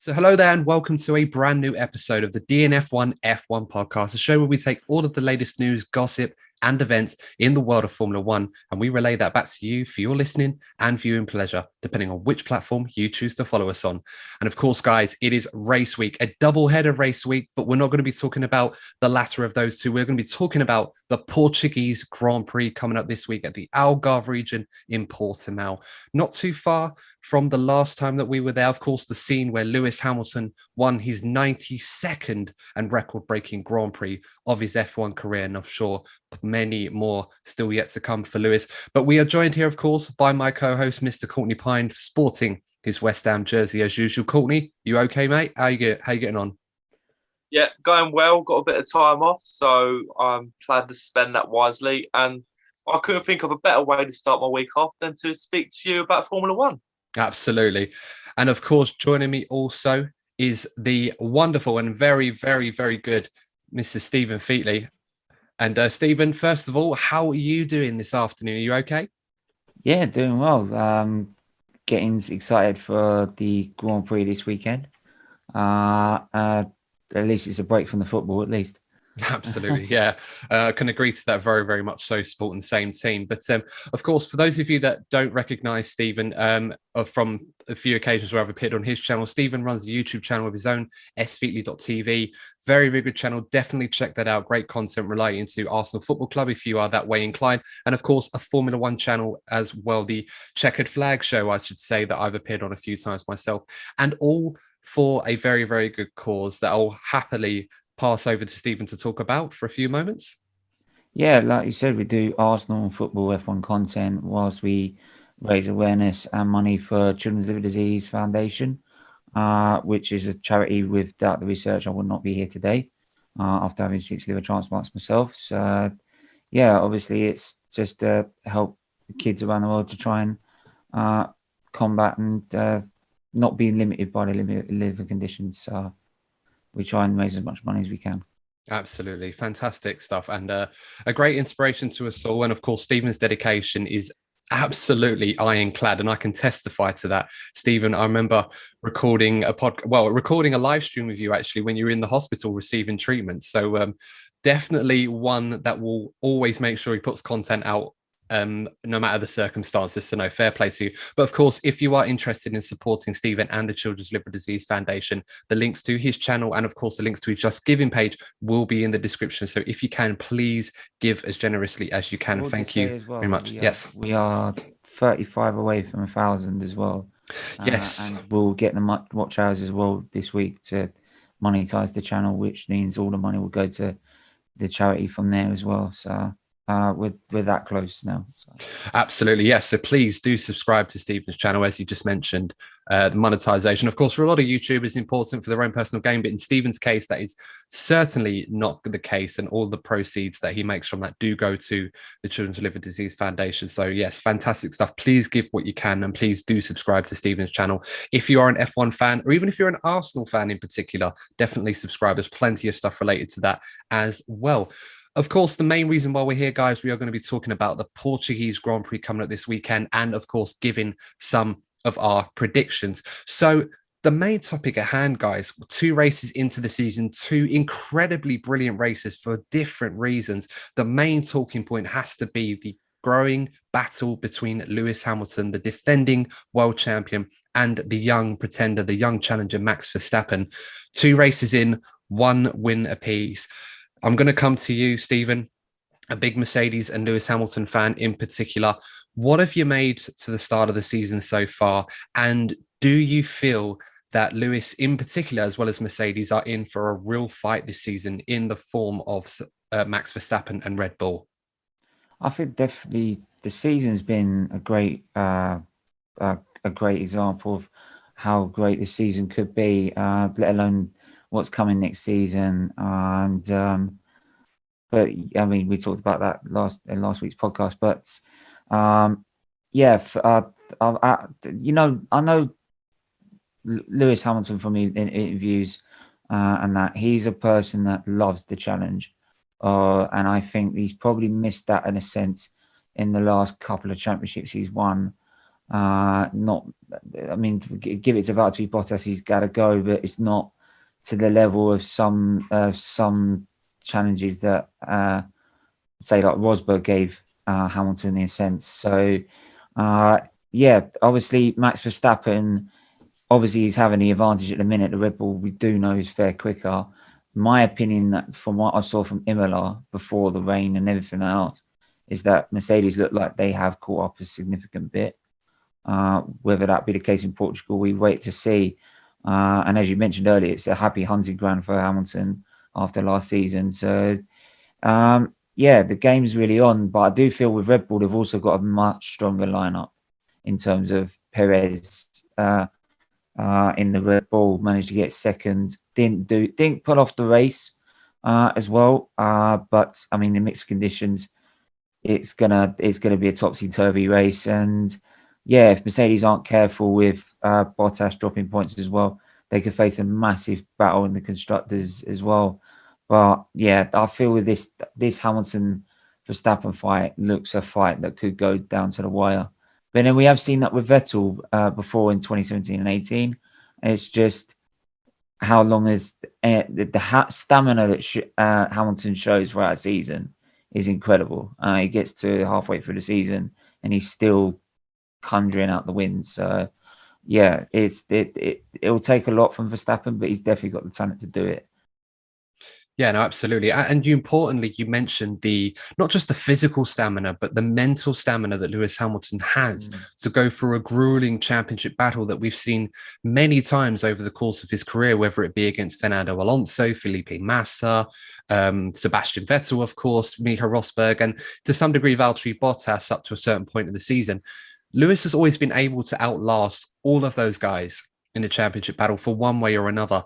So hello there and welcome to a brand new episode of the DNF1 F1 Podcast, a show where we take all of the latest news, gossip and events in the world of Formula One, and we relay that back to you for your listening and viewing pleasure, depending on which platform you choose to follow us on. And of course, guys, it is race week, a double-header race week, but we're not going to be talking about the latter of those two. We're going to be talking about the Portuguese Grand Prix coming up this week at the Algarve region in Portimao. Not too far from the last time that we were there, of course, the scene where Lewis Hamilton won his 92nd and record-breaking Grand Prix of his F1 career, and I'm sure many more still yet to come for Lewis. But we are joined here, of course, by my co-host, Mr. Courtney I, sporting his West Ham jersey as usual. Courtney, you okay, mate? How you getting on? Yeah, going well. Got a bit of time off, so I'm planning to spend that wisely. And I couldn't think of a better way to start my week off than to speak to you about Formula One. Absolutely. And of course, joining me also is the wonderful and very, very, very good Mr. Steven Featley. And Steven, first of all, how are you doing this afternoon? Are you okay? Yeah, doing well. Getting excited for the Grand Prix this weekend. At least it's a break from the football, at least. Absolutely, yeah. I can agree to that very, very much so, supporting the same team. But of course, for those of you that don't recognise Steven from a few occasions where I've appeared on his channel, Steven runs a YouTube channel of his own, SFeatleyTV. Very, very good channel. Definitely check that out. Great content relating to Arsenal Football Club if you are that way inclined. And of course, a Formula One channel as well, the Checkered Flag Show, I should say, that I've appeared on a few times myself. And all for a very, very good cause that I'll happily pass over to Steven to talk about for a few moments. Yeah, like you said, we do Arsenal and football F1 content whilst we raise awareness and money for Children's Liver Disease Foundation, which is a charity. Without the research, I would not be here today after having 6 liver transplants myself. So, yeah, obviously it's just to help kids around the world to try and combat and not being limited by the liver conditions. So we try and raise as much money as we can. Absolutely. Fantastic stuff. And a great inspiration to us all. And of course, Steven's dedication is absolutely ironclad. And I can testify to that. Steven, I remember recording a live stream with you actually when you were in the hospital receiving treatment. So definitely one that will always make sure he puts content out no matter the circumstances. So no, fair play to you. But of course, if you are interested in supporting Steven and the Children's Liver Disease Foundation, the links to his channel and of course the links to his Just Giving page will be in the description. So if you can, please give as generously as you can. Thank you very much. Yes, we are 35 away from 1,000 as well. Yes, and we'll get the watch hours as well this week to monetize the channel, which means all the money will go to the charity from there as well. So we're that close now. So. Absolutely, yes. So please do subscribe to Steven's channel, as you just mentioned. The monetization, of course, for a lot of YouTubers is important for their own personal gain, but in Steven's case, that is certainly not the case, and all the proceeds that he makes from that do go to the Children's Liver Disease Foundation. So yes, fantastic stuff. Please give what you can, and please do subscribe to Steven's channel. If you are an F1 fan, or even if you're an Arsenal fan in particular, definitely subscribe. There's plenty of stuff related to that as well. Of course, the main reason why we're here, guys, we are going to be talking about the Portuguese Grand Prix coming up this weekend and, of course, giving some of our predictions. So the main topic at hand, guys, 2 races into the season, 2 incredibly brilliant races for different reasons. The main talking point has to be the growing battle between Lewis Hamilton, the defending world champion, and the young pretender, the young challenger, Max Verstappen. 2 races in, 1 win apiece. I'm going to come to you, Steven, a big Mercedes and Lewis Hamilton fan in particular. What have you made to the start of the season so far? And do you feel that Lewis in particular, as well as Mercedes, are in for a real fight this season in the form of Max Verstappen and Red Bull? I think definitely the season's been a great example of how great the season could be, let alone what's coming next season. And but I mean, we talked about that last week's podcast. But I know Lewis Hamilton from interviews, and that he's a person that loves the challenge, and I think he's probably missed that in a sense in the last couple of championships he's won. Not, I mean, give it to Valtteri Bottas, he's got to go, but it's not to the level of some challenges that, say, like Rosberg gave Hamilton in a sense. So, obviously Max Verstappen, obviously he's having the advantage at the minute. The Red Bull, we do know, is fair quicker. My opinion, that from what I saw from Imola before the rain and everything else, is that Mercedes look like they have caught up a significant bit. Whether that be the case in Portugal, we wait to see. And as you mentioned earlier, it's a happy hunting ground for Hamilton after last season. So, the game's really on. But I do feel with Red Bull, they've also got a much stronger lineup in terms of Perez in the Red Bull, managed to get second. Didn't pull off the race as well. But I mean, in mixed conditions, it's gonna be a topsy-turvy race. And if Mercedes aren't careful with Bottas dropping points as well, they could face a massive battle in the constructors as well. But I feel with this Hamilton Verstappen fight looks a fight that could go down to the wire. But then we have seen that with Vettel before in 2017 and 18. It's just how long is the stamina that Hamilton shows throughout the season is incredible. He gets to halfway through the season and he's still conjuring out the wins. So it'll take a lot from Verstappen, but he's definitely got the talent to do it. Yeah, no, absolutely. And you mentioned not just the physical stamina, but the mental stamina that Lewis Hamilton has to go through a grueling championship battle that we've seen many times over the course of his career, whether it be against Fernando Alonso, Felipe Massa, Sebastian Vettel, of course, Nico Rosberg, and to some degree, Valtteri Bottas up to a certain point of the season. Lewis has always been able to outlast all of those guys in the championship battle for one way or another.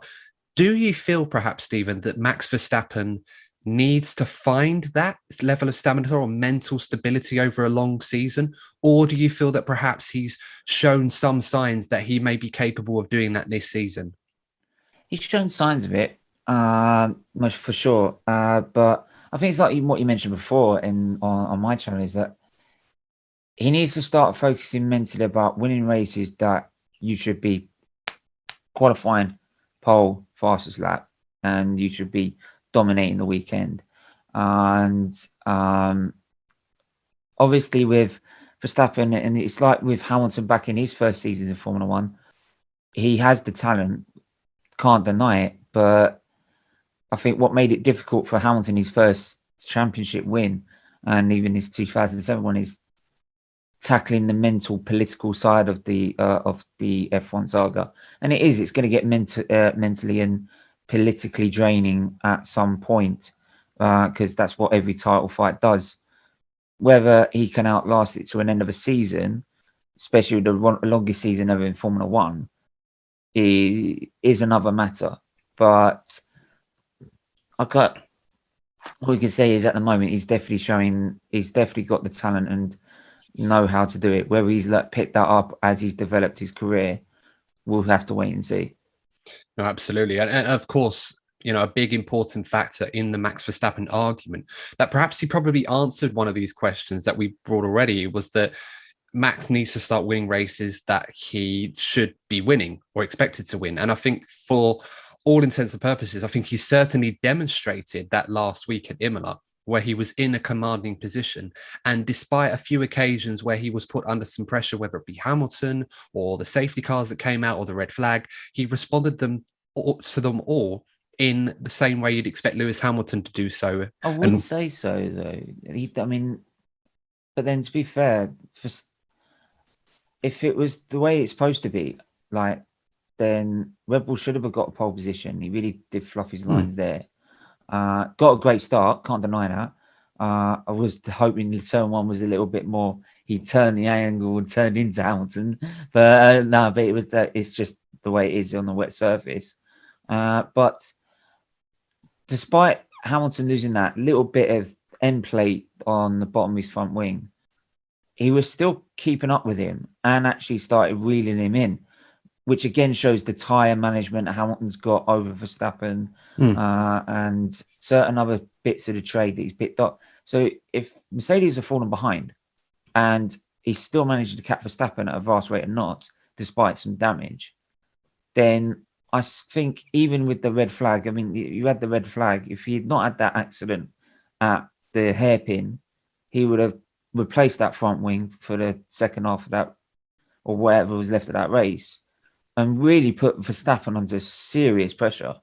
Do you feel perhaps, Steven, that Max Verstappen needs to find that level of stamina or mental stability over a long season? Or do you feel that perhaps he's shown some signs that he may be capable of doing that this season? He's shown signs of it, for sure. But I think it's like what you mentioned before on my channel, is that he needs to start focusing mentally about winning races that you should be qualifying pole, fastest lap, and you should be dominating the weekend. And obviously with Verstappen, and it's like with Hamilton back in his first season in Formula One, he has the talent, can't deny it. But I think what made it difficult for Hamilton, his first championship win, and even his 2007 one, is tackling the mental, political side of the F1 saga. And it's going to get mentally and politically draining at some point, because that's what every title fight does. Whether he can outlast it to an end of a season, especially the longest season ever in Formula One, is another matter. But what we can say is at the moment he's definitely got the talent and know how to do it. Whether he's picked that up as he's developed his career, we'll have to wait and see. No, absolutely. And of course, a big important factor in the Max Verstappen argument that perhaps he probably answered one of these questions that we brought already was that Max needs to start winning races that he should be winning or expected to win. And I think for all intents and purposes, I think he certainly demonstrated that last week at Imola, where he was in a commanding position. And despite a few occasions where he was put under some pressure, whether it be Hamilton or the safety cars that came out or the red flag, he responded to them all in the same way you'd expect Lewis Hamilton to do so. I wouldn't say so, though. But then to be fair, if it was the way it's supposed to be, then Red Bull should have got a pole position. He really did fluff his lines there. Got a great start, can't deny that. I was hoping the turn one was a little bit more. He turned the angle and turned into Hamilton, but no. But it was that. It's just the way it is on the wet surface. But despite Hamilton losing that little bit of end plate on the bottom of his front wing, he was still keeping up with him and actually started reeling him in, which again shows the tyre management Hamilton's got over Verstappen and certain other bits of the trade that he's picked up. So if Mercedes are falling behind and he still managed to catch Verstappen at a vast rate of knots, despite some damage, then I think even with the red flag, I mean, you had the red flag. If he had not had that accident at the hairpin, he would have replaced that front wing for the second half of that, or whatever was left of that race, and really put Verstappen under serious pressure.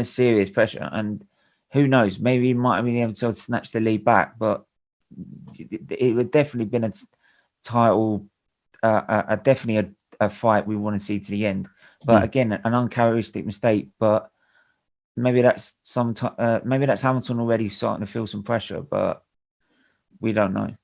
Serious pressure. And who knows, maybe he might have been able to snatch the lead back, but it would definitely been a title, definitely a fight we want to see to the end. But again, an uncharacteristic mistake. But maybe that's maybe that's Hamilton already starting to feel some pressure, but we don't know.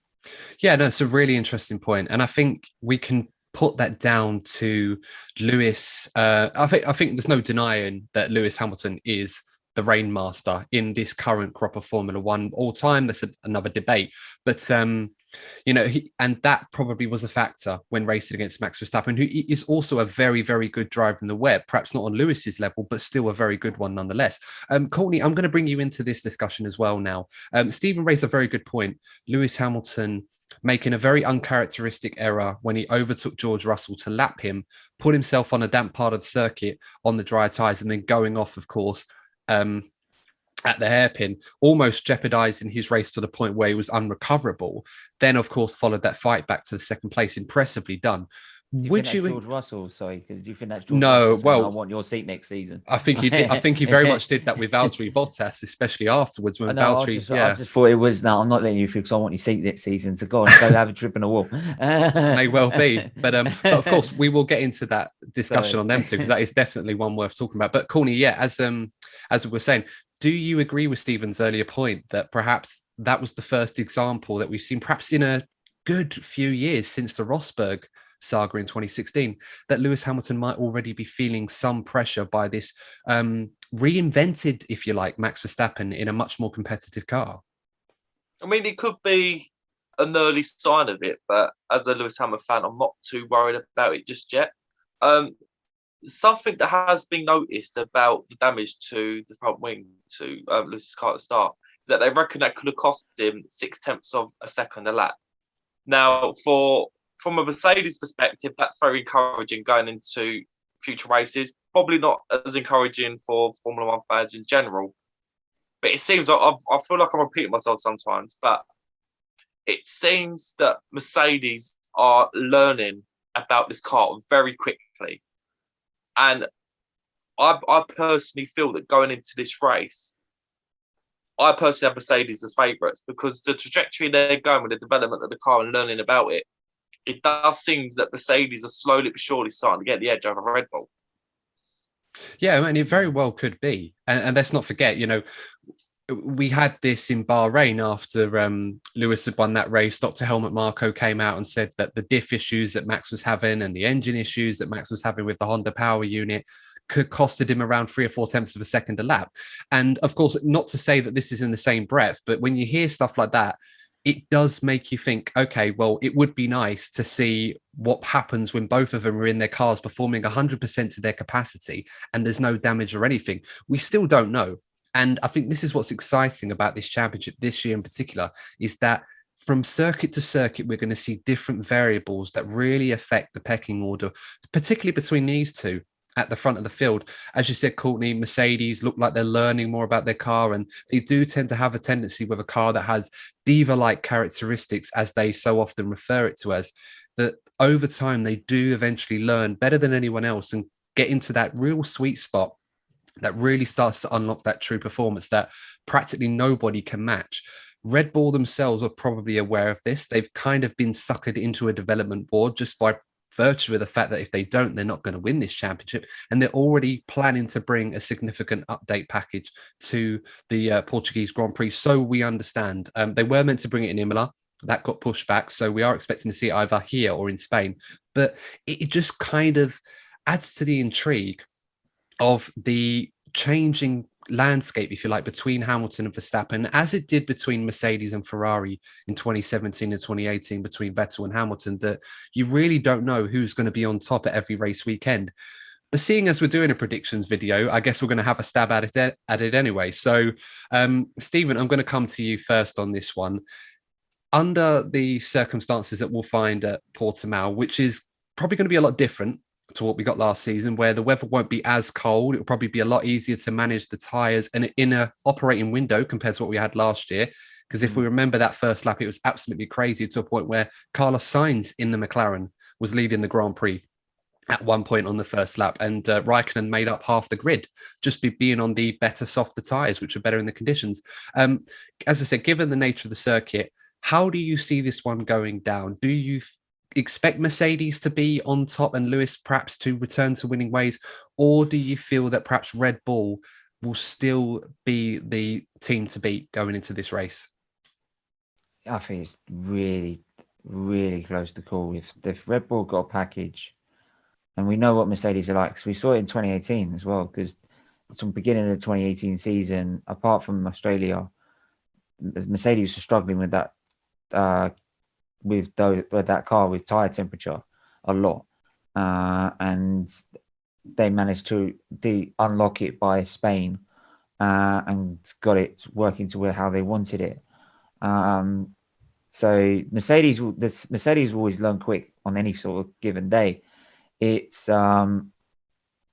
Yeah, no, it's a really interesting point, and I think we can put that down to Lewis. I think there's no denying that Lewis Hamilton is the rainmaster in this current crop of Formula One all time. That's another debate, but and that probably was a factor when racing against Max Verstappen, who is also a very, very good driver in the web, perhaps not on Lewis's level, but still a very good one nonetheless. Courtney, I'm going to bring you into this discussion as well now. Stephen raised a very good point. Lewis Hamilton making a very uncharacteristic error when he overtook George Russell to lap him, put himself on a damp part of the circuit on the dry tyres, and then going off, of course, at the hairpin, almost jeopardizing his race to the point where he was unrecoverable. Then, of course, followed that fight back to the second place. Impressively done. Would you George Russell? Sorry, do you think that's George no? Russell Well, I want your seat next season. I think he did. I think he very much did that with Valtteri Bottas, especially afterwards when Valtteri. I just thought it was. No, I'm not letting you through because I want your seat next season to go have a trip in the wall. May well be, but of course we will get into that discussion on them too, because that is definitely one worth talking about. But Courtney, yeah, as we were saying, do you agree with Stephen's earlier point that perhaps that was the first example that we've seen, perhaps in a good few years since the Rosberg saga in 2016, that Lewis Hamilton might already be feeling some pressure by this reinvented, if you like, Max Verstappen in a much more competitive car? I mean, it could be an early sign of it, but as a Lewis Hamilton fan, I'm not too worried about it just yet. Something that has been noticed about the damage to the front wing to Lewis's car at the start is that they reckon that could have cost him 0.6 of a second a lap. Now, from a Mercedes perspective, that's very encouraging going into future races. Probably not as encouraging for Formula One fans in general. But it seems like I feel like I'm repeating myself sometimes, but it seems that Mercedes are learning about this car very quickly. And I personally feel that going into this race, I personally have Mercedes as favourites because the trajectory they're going with the development of the car and learning about it, it does seem that Mercedes are slowly but surely starting to get the edge over Red Bull. Yeah, and it very well could be. And let's not forget, we had this in Bahrain after Lewis had won that race. Dr. Helmut Marko came out and said that the diff issues that Max was having and the engine issues that Max was having with the Honda power unit could costed him around 3 or 4 tenths of a second a lap. And of course, not to say that this is in the same breath, but when you hear stuff like that, it does make you think, okay, well, it would be nice to see what happens when both of them are in their cars performing 100% to their capacity and there's no damage or anything. We still don't know. And I think this is what's exciting about this championship this year in particular, is that from circuit to circuit, we're going to see different variables that really affect the pecking order, particularly between these two at the front of the field. As you said, Courtney, Mercedes look like they're learning more about their car, and they do tend to have a tendency with a car that has diva-like characteristics, as they so often refer it to as, that over time they do eventually learn better than anyone else and get into that real sweet spot that really starts to unlock that true performance that practically nobody can match. Red Bull themselves are probably aware of this. They've kind of been suckered into a development board just by virtue of the fact that if they don't, they're not going to win this championship. And they're already planning to bring a significant update package to the Portuguese Grand Prix. So we understand. They were meant to bring it in Imola. That got pushed back. So we are expecting to see it either here or in Spain. But it just kind of adds to the intrigue of the changing landscape, if you like, between Hamilton and Verstappen, as it did between Mercedes and Ferrari in 2017 and 2018 between Vettel and Hamilton, that you really don't know who's going to be on top at every race weekend. But seeing as we're doing a predictions video, I guess we're going to have a stab at it anyway. So, Stephen, I'm going to come to you first on this one. under the circumstances that we'll find at Portimao, which is probably going to be a lot different to what we got last season, where the weather won't be as cold. It'll probably be a lot easier to manage the tyres and in a operating window compared to what we had last year. Because if we remember that first lap, it was absolutely crazy to a point where Carlos Sainz in the McLaren was leading the Grand Prix at one point on the first lap, and Raikkonen made up half the grid just being on the better, softer tyres, which are better in the conditions. As I said, given the nature of the circuit, how do you see this one going down? Do you expect Mercedes to be on top and Lewis perhaps to return to winning ways, or do you feel that perhaps Red Bull will still be the team to beat going into this race? I think it's really, really close to call. If Red Bull got a package, and we know what Mercedes are like, because we saw it in 2018 as well, because from the beginning of the 2018 season, apart from Australia, Mercedes was struggling with that with that car with tyre temperature a lot. And they managed to unlock it by Spain and got it working to how they wanted it. So Mercedes will always learn quick on any sort of given day. It's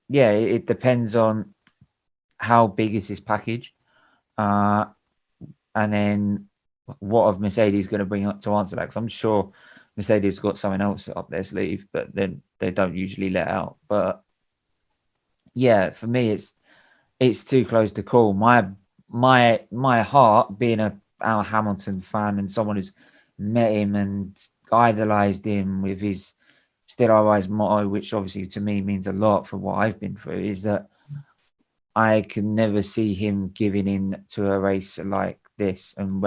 it depends on how big is this package, and then what of Mercedes going to bring up to answer that. Because I'm sure Mercedes got something else up their sleeve, but then they don't usually let out. But yeah, for me, it's too close to call. My heart, being a Hamilton fan and someone who's met him and idolized him with his Still I Rise motto, which obviously to me means a lot for what I've been through, is that I can never see him giving in to a race like this and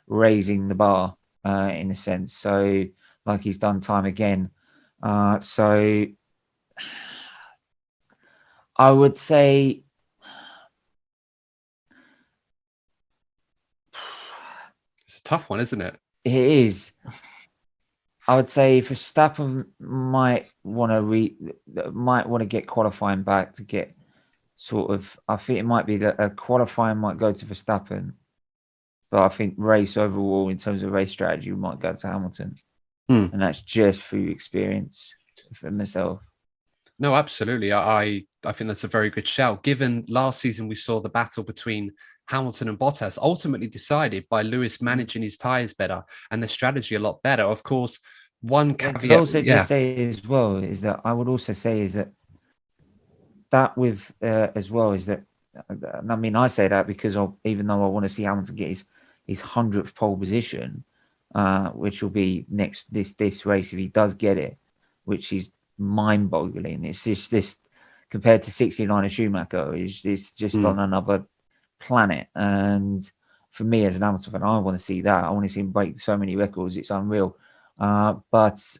raising the bar in a sense. So like he's done time again. So I would say it's a tough one, isn't it? It is. I would say Verstappen might want to get qualifying back to get sort of. I think it might be that a qualifying might go to Verstappen, but I think race overall in terms of race strategy might go to Hamilton, and that's just through experience for myself. No, absolutely. I think that's a very good shout. Given last season we saw the battle between Hamilton and Bottas, ultimately decided by Lewis managing his tyres better and the strategy a lot better. Of course, one caveat. I also just say as well is that I would also say is that with as well is that, I mean, I say that because even though I want to see Hamilton get his 100th pole position, which will be this race if he does get it, which is mind-boggling. It's just this compared to 69 of Schumacher, it's just on another planet. And for me as an Hamilton fan, I want to see that. I want to see him break so many records. It's unreal. I just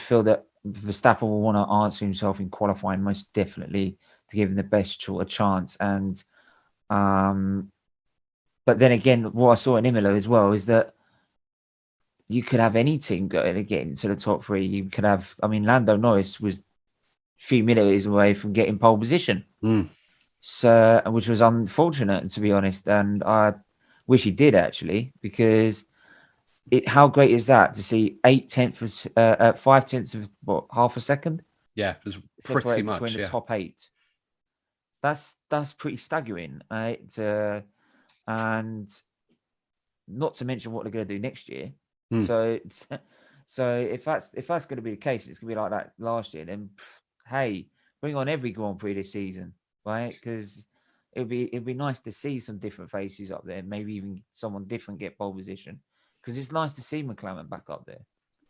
feel that Verstappen will want to answer himself in qualifying most definitely to give him the best sort of chance. And but then again, what I saw in Imola as well is that you could have any team going to get into the top three. You could have, I mean, Lando Norris was a few millimeters away from getting pole position. So, which was unfortunate, to be honest. And I wish he did actually, because how great is that to see 5/10 of half a second? Yeah, it was pretty much between the top 8. That's pretty staggering, right? And not to mention what they're going to do next year. So if that's going to be the case, it's going to be like that last year. Then hey, bring on every Grand Prix this season, right? Because it'd be nice to see some different faces up there. Maybe even someone different get pole position. Because it's nice to see Mclaren back up there.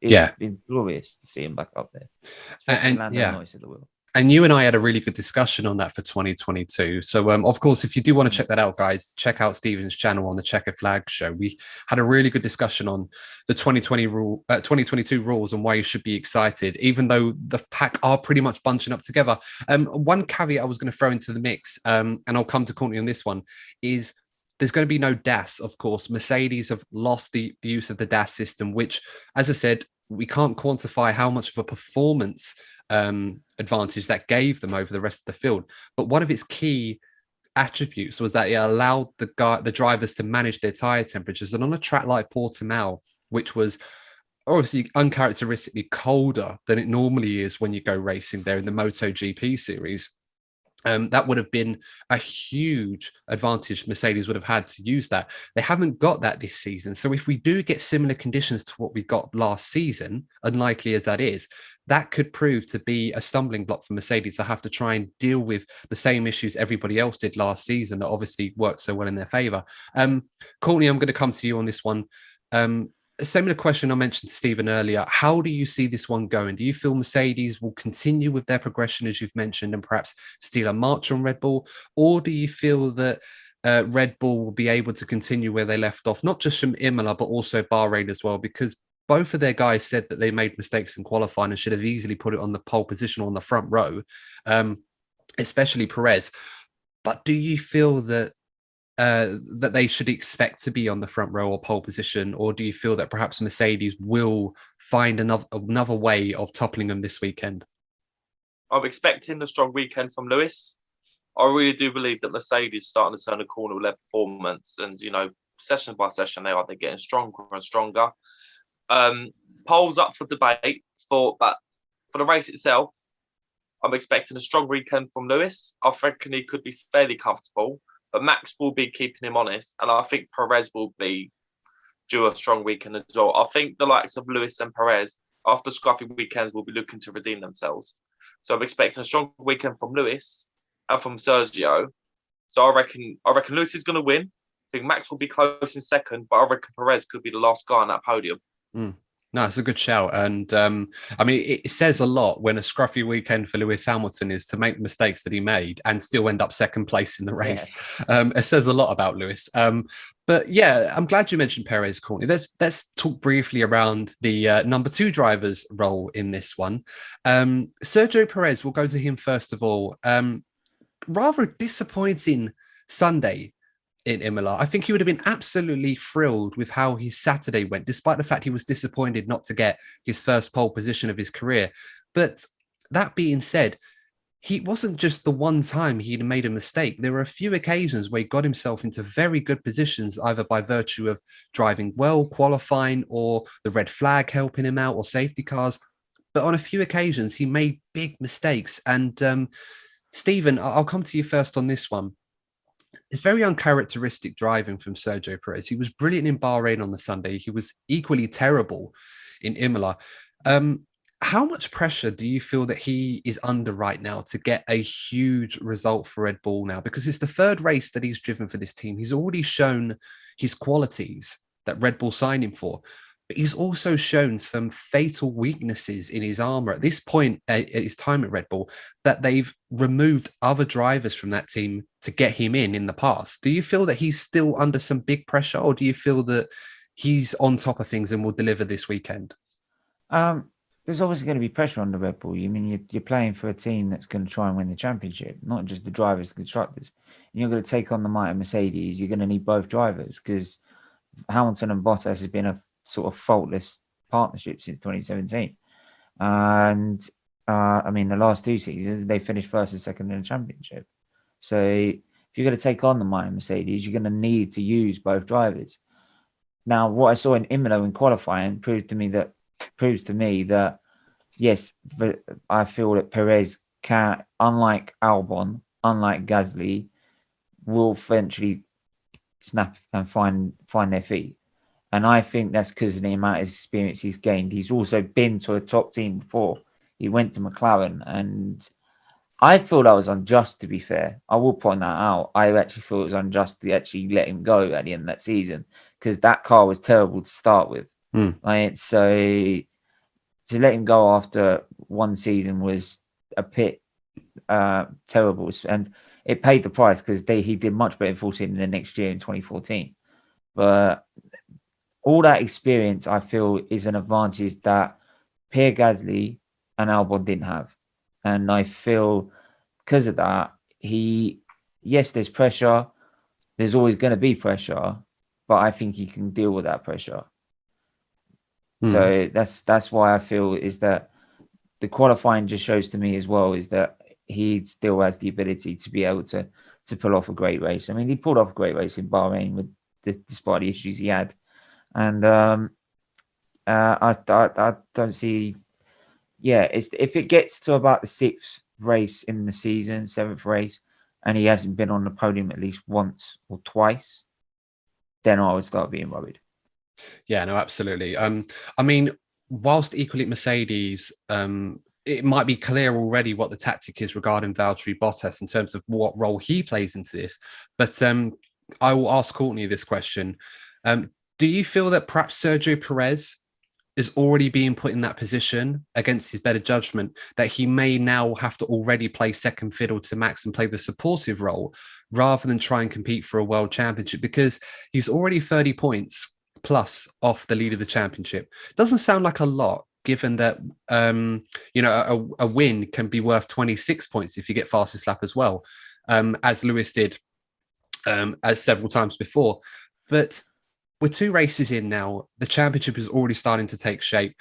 It's been glorious to see him back up there. Especially Lando Norris at the wheel. And you and I had a really good discussion on that for 2022. So, of course, if you do want to check that out, guys, check out Steven's channel on the Checker Flag Show. We had a really good discussion on the 2022 rules and why you should be excited, even though the pack are pretty much bunching up together. One caveat I was going to throw into the mix, and I'll come to Courtney on this one, is there's going to be no DAS, of course. Mercedes have lost the use of the DAS system, which, as I said, we can't quantify how much of a performance advantage that gave them over the rest of the field. But one of its key attributes was that it allowed the drivers to manage their tire temperatures. And on a track like Portimao, which was obviously uncharacteristically colder than it normally is when you go racing there in the MotoGP series, that would have been a huge advantage Mercedes would have had to use that. They haven't got that this season. So if we do get similar conditions to what we got last season, unlikely as that is, that could prove to be a stumbling block for Mercedes to have to try and deal with the same issues everybody else did last season that obviously worked so well in their favor. Courtney, I'm going to come to you on this one. A similar question I mentioned to Stephen earlier. How do you see this one going? Do you feel Mercedes will continue with their progression, as you've mentioned, and perhaps steal a march on Red Bull? Or do you feel that Red Bull will be able to continue where they left off, not just from Imola, but also Bahrain as well? Because both of their guys said that they made mistakes in qualifying and should have easily put it on the pole position or on the front row, especially Perez. But do you feel that that they should expect to be on the front row or pole position, or do you feel that perhaps Mercedes will find another way of toppling them this weekend? I'm expecting a strong weekend from Lewis. I really do believe that Mercedes is starting to turn a corner with their performance, and session by session they're getting stronger and stronger. Poles up for debate, but for the race itself, I'm expecting a strong weekend from Lewis. I reckon he could be fairly comfortable. But Max will be keeping him honest, and I think Perez will be due a strong weekend as well. I think the likes of Lewis and Perez, after scrappy weekends, will be looking to redeem themselves. So I'm expecting a strong weekend from Lewis and from Sergio. So I reckon Lewis is going to win. I think Max will be close in second, but I reckon Perez could be the last guy on that podium. No, it's a good shout. And I mean, it says a lot when a scruffy weekend for Lewis Hamilton is to make the mistakes that he made and still end up second place in the race. Yeah. It says a lot about Lewis. But yeah, I'm glad you mentioned Perez, Courtney. Let's talk briefly around the number 2 driver's role in this one. Sergio Perez, we'll go to him first of all. Rather disappointing Sunday in Imola. I think he would have been absolutely thrilled with how his Saturday went, despite the fact he was disappointed not to get his first pole position of his career. But that being said, he wasn't just the one time he'd made a mistake. There were a few occasions where he got himself into very good positions, either by virtue of driving well, qualifying, or the red flag helping him out, or safety cars. But on a few occasions, he made big mistakes. And Stephen, I'll come to you first on this one. It's very uncharacteristic driving from Sergio Perez. He was brilliant in Bahrain on the Sunday. He was equally terrible in Imola. How much pressure do you feel that he is under right now to get a huge result for Red Bull now? Because it's the third race that he's driven for this team. He's already shown his qualities that Red Bull signed him for. But he's also shown some fatal weaknesses in his armor at this point at his time at Red Bull, that they've removed other drivers from that team to get him in the past. Do you feel that he's still under some big pressure, or do you feel that he's on top of things and will deliver this weekend? There's obviously going to be pressure on the Red Bull. You mean you're playing for a team that's going to try and win the championship, not just the drivers, the constructors. And you're going to take on the might of Mercedes. You're going to need both drivers, because Hamilton and Bottas has been a sort of faultless partnership since 2017. And I mean, the last 2 seasons, they finished first and second in the championship. So if you're going to take on the mighty Mercedes, you're going to need to use both drivers. Now, what I saw in Imola in qualifying proves to me that yes, but I feel that Perez can, unlike Albon, unlike Gasly, will eventually snap and find their feet. And I think that's because of the amount of experience he's gained. He's also been to a top team before. He went to McLaren, and I feel that was unjust, to be fair. I will point that out. I actually feel it was unjust to actually let him go at the end of that season, because that car was terrible to start with. Right? So to let him go after one season was a bit terrible. And it paid the price, because he did much better in 14 the next year in 2014. But all that experience, I feel, is an advantage that Pierre Gasly and Albon didn't have. And I feel because of that, yes, there's pressure. There's always going to be pressure, but I think he can deal with that pressure. So that's why I feel is that the qualifying just shows to me as well is that he still has the ability to be able to to pull off a great race. I mean, he pulled off a great race in Bahrain despite the issues he had, and I don't see. Yeah, if it gets to about the 6th race in the season, 7th race, and he hasn't been on the podium at least once or twice, then I would start being worried. Yeah, no, absolutely. I mean, whilst equally Mercedes, it might be clear already what the tactic is regarding Valtteri Bottas in terms of what role he plays into this. But I will ask Courtney this question. Do you feel that perhaps Sergio Perez is already being put in that position against his better judgment, that he may now have to already play second fiddle to Max and play the supportive role rather than try and compete for a world championship? Because he's already 30 points plus off the lead of the championship. Doesn't sound like a lot, given that a win can be worth 26 points if you get fastest lap as well, as Lewis did as several times before. But we're 2 races in now. The championship is already starting to take shape.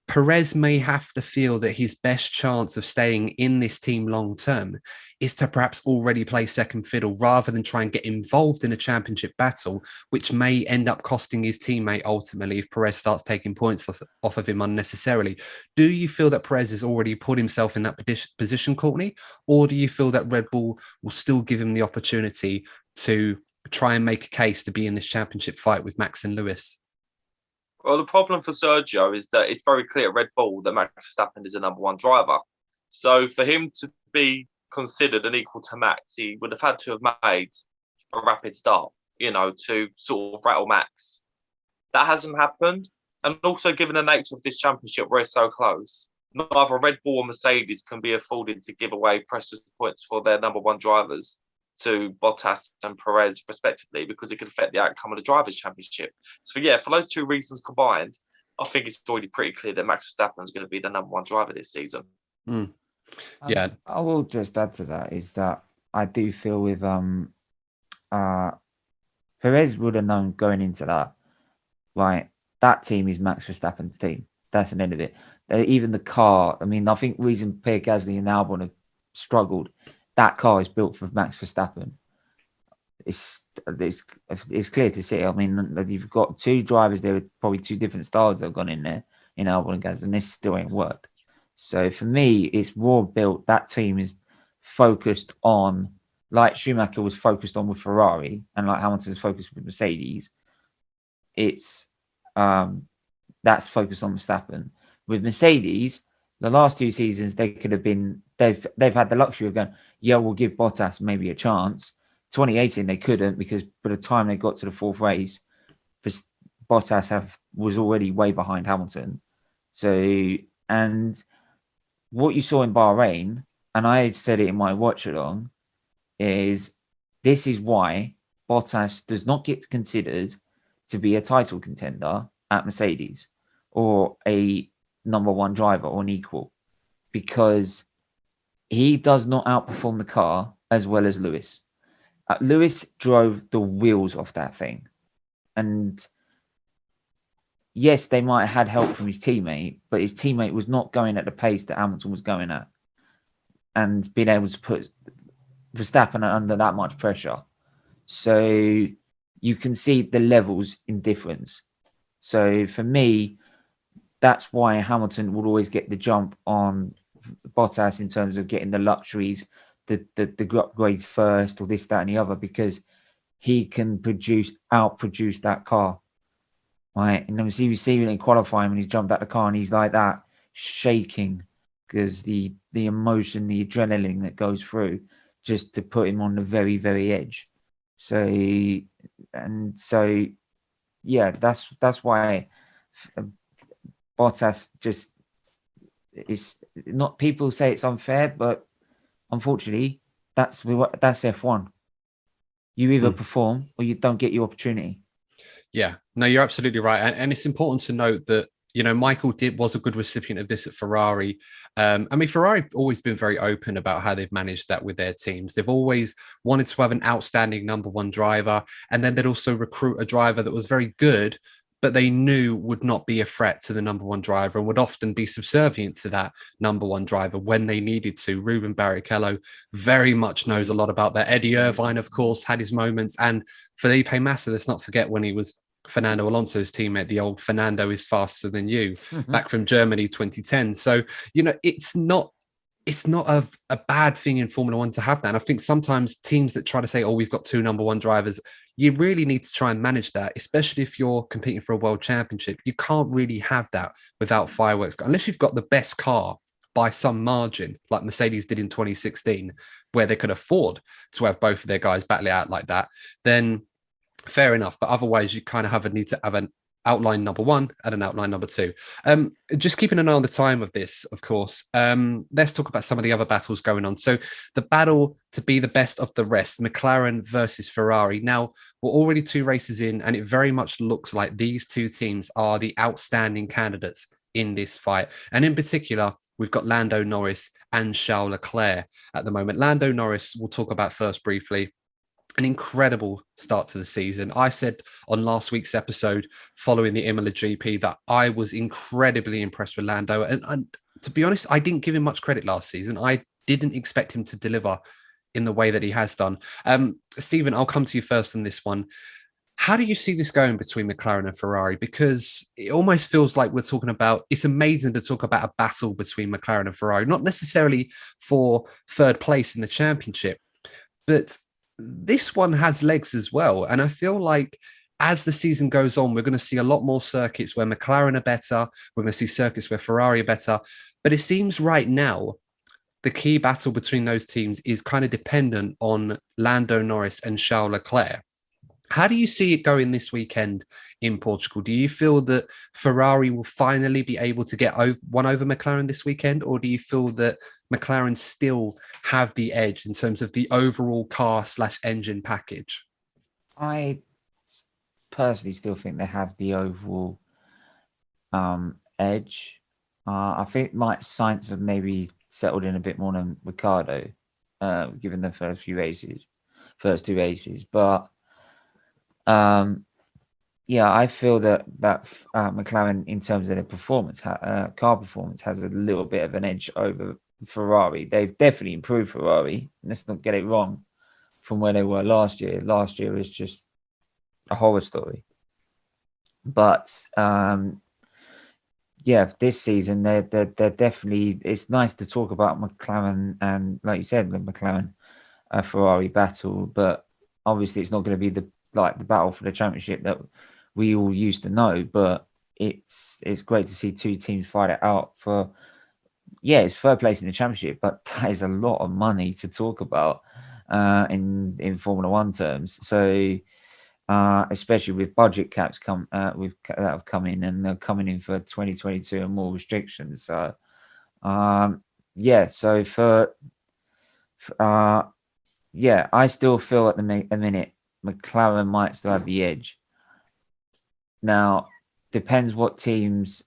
Perez may have to feel that his best chance of staying in this team long term is to perhaps already play second fiddle rather than try and get involved in a championship battle, which may end up costing his teammate ultimately if Perez starts taking points off of him unnecessarily. Do you feel that Perez has already put himself in that position, Courtney? Or do you feel that Red Bull will still give him the opportunity to try and make a case to be in this championship fight with Max and Lewis? Well, the problem for Sergio is that it's very clear at Red Bull that Max Verstappen is the number 1 driver. So for him to be considered an equal to Max, he would have had to have made a rapid start, to sort of rattle Max. That hasn't happened. And also, given the nature of this championship where it's so close, neither Red Bull or Mercedes can be afforded to give away precious points for their number 1 drivers to Bottas and Perez respectively, because it could affect the outcome of the Drivers' Championship. So for those 2 reasons combined, I think it's already pretty clear that Max Verstappen is going to be the number 1 driver this season. Yeah. I will just add to that is that I do feel with Perez would have known going into that, right? That team is Max Verstappen's team. That's the end of it. Even the car, I mean, I think reason Pierre Gasly and Albon have struggled, that car is built for Max Verstappen. It's clear to see. I mean, you've got 2 drivers there with probably 2 different styles that have gone in there, in Albon and Gasly, and this still ain't worked. So for me, it's raw built. That team is focused on, like Schumacher was focused on with Ferrari, and like Hamilton's focused with Mercedes. It's that's focused on Verstappen. With Mercedes, the last 2 seasons, they could have been, they've had the luxury of going, yeah, we'll give Bottas maybe a chance. 2018, they couldn't, because by the time they got to the 4th race, Bottas was already way behind Hamilton. So, and what you saw in Bahrain, and I said it in my watch along, is this is why Bottas does not get considered to be a title contender at Mercedes or a number 1 driver or an equal, because he does not outperform the car as well as Lewis. Lewis drove the wheels off that thing. And yes, they might have had help from his teammate, but his teammate was not going at the pace that Hamilton was going at, and being able to put Verstappen under that much pressure. So you can see the levels in difference. So for me, that's why Hamilton would always get the jump on Bottas in terms of getting the luxuries, the upgrades first, or this, that, and the other, because he can outproduce that car. Right. And then we see him in qualifying when he's jumped out the car and he's like that, shaking, because the emotion, the adrenaline that goes through, just to put him on the very, very edge. So yeah, that's why Bottas just is not. People say it's unfair, but unfortunately, that's F1. You either perform or you don't get your opportunity. Yeah, no, you're absolutely right, and it's important to note that Michael was a good recipient of this at Ferrari. I mean, Ferrari have always been very open about how they've managed that with their teams. They've always wanted to have an outstanding number 1 driver, and then they'd also recruit a driver that was very good, but they knew would not be a threat to the number one driver and would often be subservient to that number one driver when they needed to. Ruben Barrichello very much knows a lot about that. Eddie Irvine, of course, had his moments. And Felipe Massa, let's not forget when he was Fernando Alonso's teammate, the old Fernando is faster than you, back from Germany 2010. So, it's not a bad thing in Formula One to have that. And I think sometimes teams that try to say, oh, we've got two number one drivers, you really need to try and manage that, especially if you're competing for a world championship. You can't really have that without fireworks, unless you've got the best car by some margin, like Mercedes did in 2016, where they could afford to have both of their guys battle it out like that, then fair enough. But otherwise, you kind of need to have an outline number one and an outline number two. Just keeping an eye on the time of this, of course. Let's talk about some of the other battles going on. So the battle to be the best of the rest, McLaren versus Ferrari. Now, we're already 2 races in, and it very much looks like these two teams are the outstanding candidates in this fight. And in particular, we've got Lando Norris and Charles Leclerc at the moment. Lando Norris, we'll talk about first briefly. An incredible start to the season. I said on last week's episode following the Imola GP that I was incredibly impressed with Lando. And to be honest, I didn't give him much credit last season. I didn't expect him to deliver in the way that he has done. Stephen, I'll come to you first on this one. How do you see this going between McLaren and Ferrari? Because it almost feels like we're talking about, it's amazing to talk about a battle between McLaren and Ferrari, not necessarily for third place in the championship, but this one has legs as well. And I feel like as the season goes on, we're going to see a lot more circuits where McLaren are better. We're going to see circuits where Ferrari are better. But it seems right now, the key battle between those teams is kind of dependent on Lando Norris and Charles Leclerc. How do you see it going this weekend in Portugal? Do you feel that Ferrari will finally be able to get one over McLaren this weekend? Or do you feel that McLaren still have the edge in terms of the overall car/engine package? I personally still think they have the overall edge. I think Sainz have maybe settled in a bit more than Ricciardo, given the first 2 races. But I feel that McLaren, in terms of their performance, car performance, has a little bit of an edge over Ferrari. They've definitely improved Ferrari. Let's not get it wrong from where they were last year. Last year was just a horror story. But this season they're definitely. It's nice to talk about McLaren and, like you said, the McLaren Ferrari battle, but obviously it's not going to be the battle for the championship that we all used to know. But it's great to see 2 teams fight it out for. Yeah, it's third place in the championship, but that is a lot of money to talk about in Formula One terms. So, especially with budget caps that have come in, and they're coming in for 2022 and more restrictions. So, So I still feel at the minute McLaren might still have the edge. Now, depends what teams'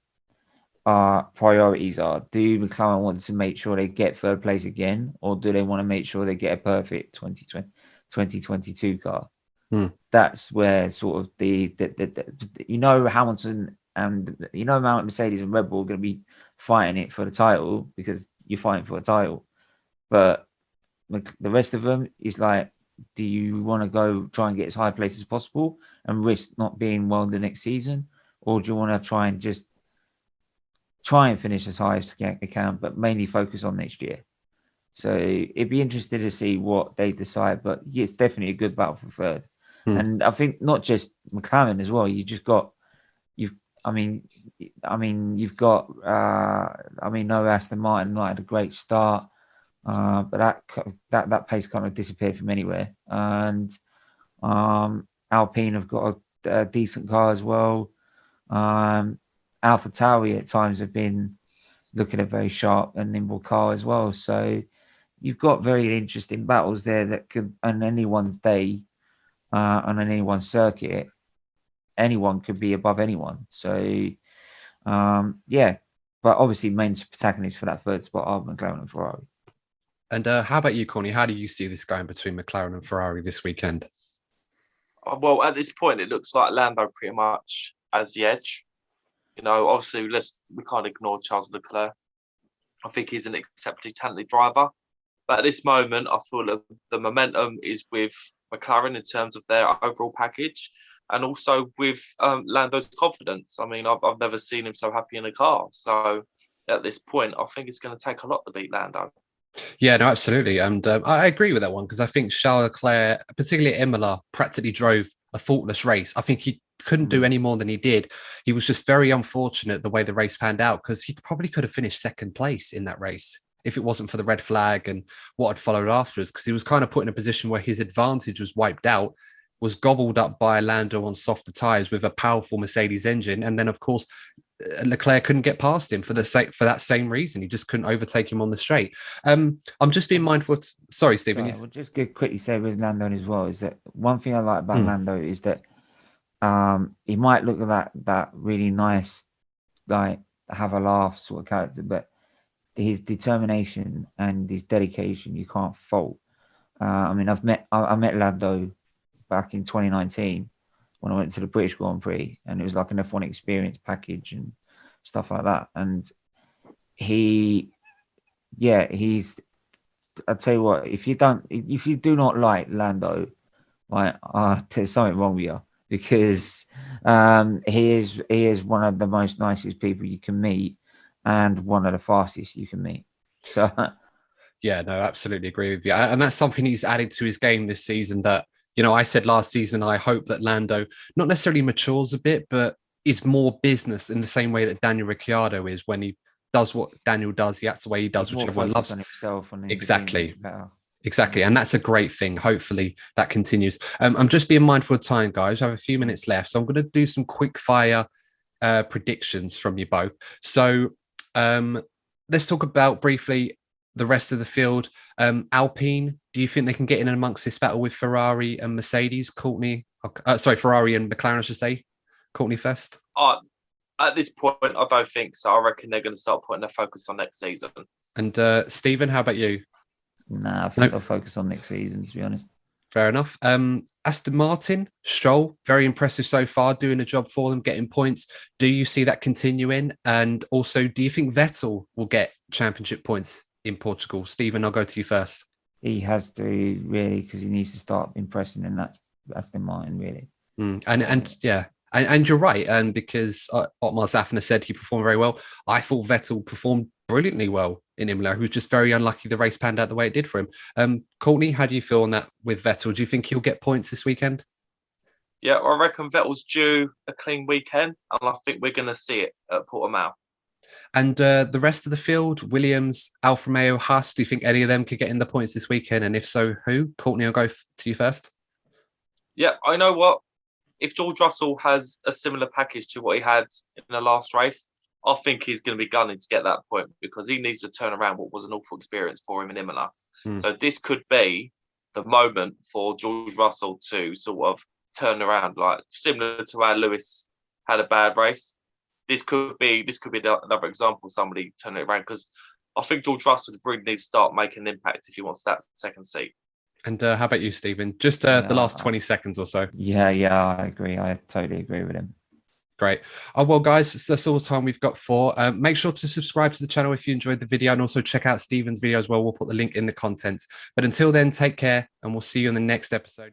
priorities are. Do McLaren want to make sure they get third place again, or do they want to make sure they get a perfect 2022 car? That's where sort of the Hamilton and Mercedes and Red Bull are going to be fighting it for the title, because you're fighting for a title. But the rest of them is like, do you want to go try and get as high a place as possible and risk not being well the next season, or do you want to try and finish as high as you can, but mainly focus on next year? So it'd be interesting to see what they decide. But it's definitely a good battle for third. And I think not just McLaren as well. You've got no Aston Martin had a great start, but that pace kind of disappeared from anywhere. And Alpine have got a decent car as well. AlphaTauri at times have been looking at a very sharp and nimble car as well. So you've got very interesting battles there that could, on anyone's day, on anyone's circuit, anyone could be above anyone. So, but obviously main protagonists for that third spot are McLaren and Ferrari. And how about you, Courtney? How do you see this going between McLaren and Ferrari this weekend? Well, at this point, it looks like Lando pretty much as the edge. Obviously, we can't ignore Charles Leclerc. I think he's an exceptionally talented driver. But at this moment, I feel that the momentum is with McLaren in terms of their overall package, and also with Lando's confidence. I mean, I've never seen him so happy in a car. So at this point, I think it's going to take a lot to beat Lando. Yeah, no, absolutely. And I agree with that one, because I think Charles Leclerc, particularly at Imola, practically drove a faultless race. I think he couldn't do any more than he did. He was just very unfortunate the way the race panned out, because he probably could have finished second place in that race if it wasn't for the red flag and what had followed afterwards, because he was kind of put in a position where his advantage was wiped out, was gobbled up by Lando on softer tyres with a powerful Mercedes engine. And then, of course, Leclerc couldn't get past him for that same reason. He just couldn't overtake him on the straight. I'm just being mindful. Sorry, Stephen. We'll just quickly say with Lando as well is that one thing I like about Lando is that he might look at that really nice, like, have a laugh sort of character, but his determination and his dedication you can't fault. I mean, I met Lando back in 2019 when I went to the British Grand Prix, and it was like an F1 experience package and stuff like that. And he's, I'll tell you what, if you do not like Lando, like, there's something wrong with you, because he is one of the most nicest people you can meet, and one of the fastest you can meet. So yeah, no, absolutely agree with you. And that's something he's added to his game this season that, I said last season, I hope that Lando not necessarily matures a bit, but is more business in the same way that Daniel Ricciardo is. When he does what Daniel does, he acts the way he does, which everyone loves. On himself and exactly. And that's a great thing. Hopefully that continues. I'm just being mindful of time, guys. I have a few minutes left, so I'm going to do some quick fire predictions from you both. So let's talk about briefly the rest of the field. Alpine, do you think they can get in amongst this battle with Ferrari and Mercedes? Courtney, Ferrari and McLaren, I should say. Courtney first. At this point, I don't think so. I reckon they're going to start putting their focus on next season. And Stephen, how about you? Nah, I think they'll focus on next season, to be honest. Fair enough. Aston Martin, Stroll, very impressive so far, doing a job for them, getting points. Do you see that continuing? And also, do you think Vettel will get championship points in Portugal? Stephen, I'll go to you first. He has to, really, because he needs to start impressing in that Aston Martin, really. And you're right. And because Otmar Zafner said he performed very well, I thought Vettel performed brilliantly well in Imola. He was just very unlucky the race panned out the way it did for him. Courtney, how do you feel on that with Vettel? Do you think he'll get points this weekend? Yeah, I reckon Vettel's due a clean weekend, and I think we're going to see it at Portimao. And the rest of the field, Williams, Alfa Romeo, Haas, do you think any of them could get in the points this weekend? And if so, who? Courtney, I'll go to you first. Yeah, I know what. If George Russell has a similar package to what he had in the last race, I think he's going to be gunning to get that point, because he needs to turn around what was an awful experience for him in Imola. So this could be the moment for George Russell to sort of turn around, like similar to how Lewis had a bad race. This could be another example of somebody turning it around, because I think George Russell really needs to start making an impact if he wants that second seat. And how about you, Stephen? Just the last 20 seconds or so. Yeah, I agree. I totally agree with him. Great. Well, guys, that's all the time we've got for. Make sure to subscribe to the channel if you enjoyed the video, and also check out Stephen's video as well. We'll put the link in the contents. But until then, take care, and we'll see you in the next episode.